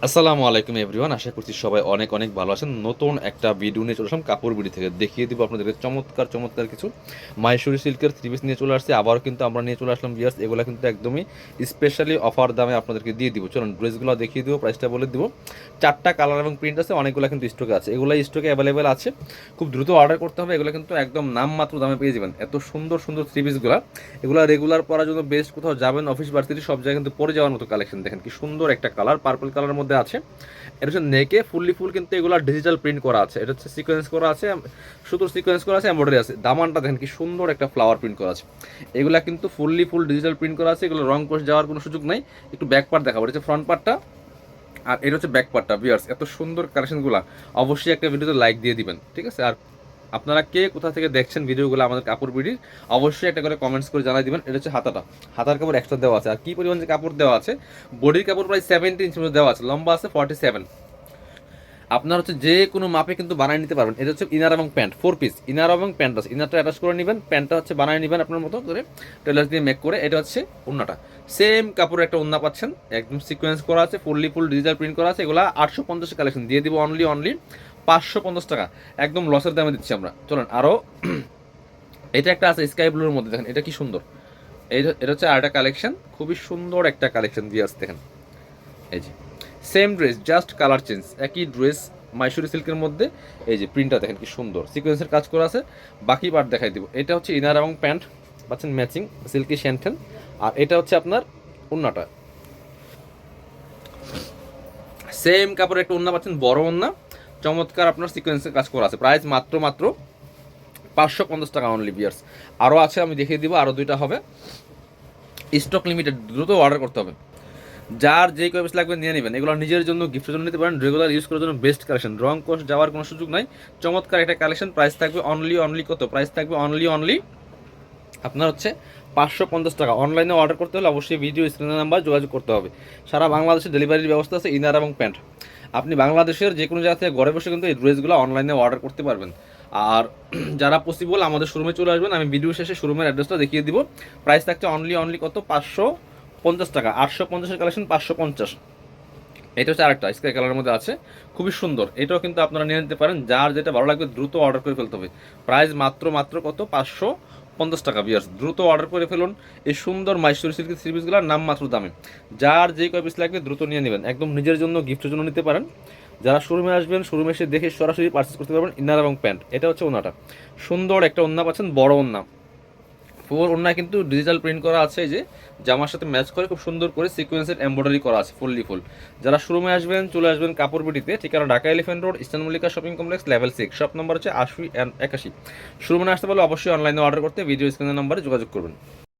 আসসালামু আলাইকুম এভরিওয়ান, আশা করছি সবাই অনেক অনেক ভালো আছেন। নতুন একটা ভিডিও নিয়ে চলে আসলাম কাপড় বিডি থেকে। দেখিয়ে দিব আপনাদেরকে চমৎকার চমৎকার কিছু মাহেশ্বরী সিল্কের থ্রি পিস নিয়ে চলে আসছে। আবারও কিন্তু আমরা নিয়ে চলে আসলাম ভিউয়ার্স, এগুলো কিন্তু একদমই স্পেশালি অফার দামে আপনাদেরকে দিয়ে দিব। চলুন ড্রেসগুলো দেখিয়ে দিব, প্রাইসটা বলে দিব। চারটা কালার এবং প্রিন্ট আছে, অনেকগুলো কিন্তু স্টকে আছে, এগুলো স্টকে অ্যাভেলেবেল আছে। খুব দ্রুত অর্ডার করতে হবে, এগুলো কিন্তু একদম নামমাত্র দামে পেয়ে যাবেন। এত সুন্দর সুন্দর থ্রি পিসগুলো, এগুলো রেগুলার পরার জন্য বেস্ট। কোথাও যাবেন, অফিস ভার্সিটি সব জায়গায় কিন্তু পরে যাওয়ার মতো কালেকশন। দেখেন কি সুন্দর একটা কালার, পার্পল কালারের মধ্যে আছে। এটা হচ্ছে নেকে ফুললি ফুল কিন্তু এগুলো ডিজিটাল প্রিন্ট করা আছে। এটা হচ্ছে সিকোয়েন্স করা আছে, সুতোর সিকোয়েন্স করা আছে, এমব্রয়ডারি আছে। দামানটা দেখেন কি সুন্দর একটা ফ্লাওয়ার প্রিন্ট করা আছে। এগুলা কিন্তু ফুললি ফুল ডিজিটাল প্রিন্ট করা আছে, এগুলো রং কোর্স যাওয়ার কোনো সুযোগ নাই। একটু ব্যাক পার্ট দেখাবো, এটা হচ্ছে ফ্রন্ট পার্টটা আর এটা হচ্ছে ব্যাক পার্টটা। ভিউয়ার্স এত সুন্দর কালেকশনগুলো, অবশ্যই একটা ভিডিওতে লাইক দিয়ে দিবেন, ঠিক আছে? আর আপনারা কে কোথা থেকে দেখছেন ভিডিওগুলো আমাদের কাপড় বিডির, অবশ্যই একটা করে কমেন্টস করে জানাই দিবেন। এটা হচ্ছে হাতাটা, হাতার কাপড় এক্সট্রা দেওয়া আছে। আর কি পরিমাণ যে কাপড় দেওয়া আছে, বডির কাপড় প্রায় 70 ইঞ্চি দেওয়া আছে, লম্বা আছে 47। আপনার হচ্ছে যে কোনো মাপে কিন্তু বানিয়ে নিতে পারবেন। এটা হচ্ছে ইনার এবং প্যান্ট, 4 পিস ইনার এবং প্যান্ট আছে। ইনারটা অ্যাটাচ করে নেবেন, প্যান্টটা হচ্ছে বানিয়ে নেবেন আপনার মতো করে টেলার দিয়ে মেক করে। এটা হচ্ছে ওন্নাটা, সেম কাপড়ের একটা ওন্না পাচ্ছেন, একদম সিকোয়েন্স করা আছে, ফুললি ফুল ডিজিটাল প্রিন্ট করা আছে। এগুলো 850 কালেকশন দিয়ে দিব অনলি অনলি 550 টাকা, একদম লসের দামে দিচ্ছি আমরা। চলুন আরও এটা একটা আছে স্কাই ব্লুর মধ্যে, দেখেন এটা কি সুন্দর। এটা হচ্ছে আরেকটা কালেকশন, খুবই সুন্দর একটা কালেকশন দিয়ে আসছে। দেখেন এই যে same dress, just colour change, একই ড্রেস মাইসুরি সিল্কের মধ্যে। এই যে প্রিন্টটা দেখেন কি সুন্দর, সিকোয়েন্সের কাজ করা আছে। বাকি পার্ট দেখাই দিব। এটা হচ্ছে ইনার এবং প্যান্ট পাচ্ছেন ম্যাচিং, সিল্কি শ্যান্টেন। আর এটা হচ্ছে আপনার ওন্নাটা, সেম কাপড়ের একটা ওন্না পাচ্ছেন, বড় ওন্না, চমৎকার আপনার সিকোয়েন্সের কাজ করা আছে। প্রাইস মাত্র মাত্র 550 টাকা অনলি বিয়ার্স। আরও আছে, আমি দেখিয়ে দিব, আরও দুইটা হবে। স্টক লিমিটেড, দ্রুত অর্ডার করতে হবে। যার যেই কয় পিস লাগবে নিয়ে নেবেন। এগুলো নিজের জন্য, গিফটের জন্য নিতে পারেন, রেগুলার ইউজ করার জন্য বেস্ট কালেকশন। রং কোর্স যাওয়ার কোনো সুযোগ নাই, চমৎকার একটা কালেকশন। প্রাইস থাকবে অনলি অনলি কত? প্রাইস থাকবে অনলি অনলি আপনার হচ্ছে 550 টাকা। অনলাইনে অর্ডার করতে হলে অবশ্যই ভিডিও স্ক্রিনের নাম্বার যোগাযোগ করতে হবে। সারা বাংলাদেশে ডেলিভারির ব্যবস্থা আছে, ইনার এবং প্যান্ট। আপনি বাংলাদেশের যে কোনো জায়গা থেকে ঘরে বসে কিন্তু এই ড্রেসগুলো অনলাইনে অর্ডার করতে পারবেন। আর যারা পসিবল আমাদের শোরুমে চলে আসবেন, আমি ভিডিও শেষে শোরুমের অ্যাড্রেসটা দেখিয়ে দিব। প্রাইস থাকছে অনলি অনলি কত? 550 টাকা। 850-এর কালেকশন 550। এটা হচ্ছে আরেকটা স্কাই কালারের মধ্যে আছে, খুবই সুন্দর। এটাও কিন্তু আপনারা নিয়ে নিতে পারেন, যার যেটা ভালো লাগবে দ্রুত অর্ডার করে ফেলতে হবে। প্রাইস মাত্র মাত্র কত? 550 টাকা। বিয়ার্স দ্রুত অর্ডার করে ফেলুন এই সুন্দর মাইসুরি সিল্কের থ্রি পিসগুলোর নাম মাত্র দামে। যার যে কয় পিস লাগবে দ্রুত নিয়ে নেবেন, একদম নিজের জন্য, গিফটের জন্য নিতে পারেন। যারা শোরুমে আসবেন, শোরুমে এসে দেখে সরাসরি পার্চেস করতে পারবেন। ইনার এবং প্যান্ট, এটা হচ্ছে ওনাটা, সুন্দর একটা ওন্না পাচ্ছেন, বড় ওন্না। ওন্নায় কিন্তু ডিজিটাল প্রিন্ট করা আছে, এই যে জামার সাথে ম্যাচ করে খুব সুন্দর করে সিকোয়েন্সের এমব্রয়ডারি করা আছে ফুললি ফুল। যারা শোরুমে আসবেন, চলে আসবেন কাপড় বিটিতে, ঠিকানা Dhaka elephant road, eastern Mallika shopping complex, level 6, shop number হচ্ছে 80 and 81। শোরুমে আসতে পারলে অবশ্যই অনলাইনে অর্ডার করতে ভিডিও স্ক্রিনের নম্বরে যোগাযোগ করবেন।